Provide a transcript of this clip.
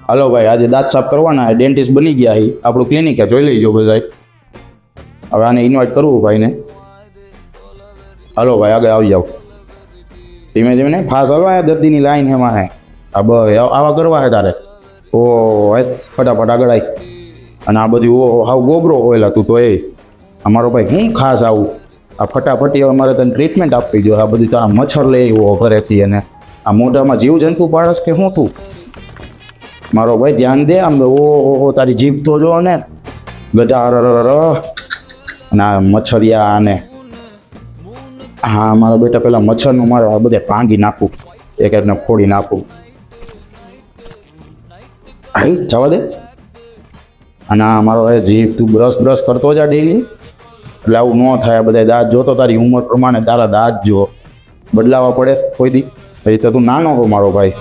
હાલો ભાઈ, આજે દાંત સાફ કરવાના, ડેન્ટિસ્ટ બની ગયા હી, આપણું ક્લિનિક જોઈ લેજો બધા. હવે આને ઇન્વાઇટ કરવું ભાઈને. હાલો ભાઈ, આગળ આવી જાઓ. ધીમે ધીમે નહીં, ફાસ હલવા દર્દીની લાઈન એમાં હે. આ બસ આવા કરવા હે તારે. ઓ ફટાફટ આગળ આવી. અને આ બધી ઓ હાવ ગોબરો હોયલા તું તો એ. અમારો ભાઈ હું ખાસ આવું આ ફટાફટી અમારે તને ટ્રીટમેન્ટ આપવી જોઈએ. આ બધી તારા મચ્છર લઈ આવ્યો ઘરેથી, અને આ મોઢામાં જીવ જંતુ પાડસ કે શું તું? મારો ભાઈ ધ્યાન દે આમ. ઓહો તારી જીભ તો જો ને ગધા. અને આ મચ્છરિયા અને હા મારા બેટા પેલા મચ્છરનું મારે આ બધે ભાંગી નાખું, એક એકને ફોડી નાખું. હા જવા દે. અને આ મારો જીભ તું બ્રશ કરતો જા ડેલી, એટલે આવું ન થાય. બધા દાંત જોતો તારી ઉંમર પ્રમાણે તારા દાંત જો બદલાવા પડે કોઈ દી. એ તો તું નાનો હો મારો ભાઈ.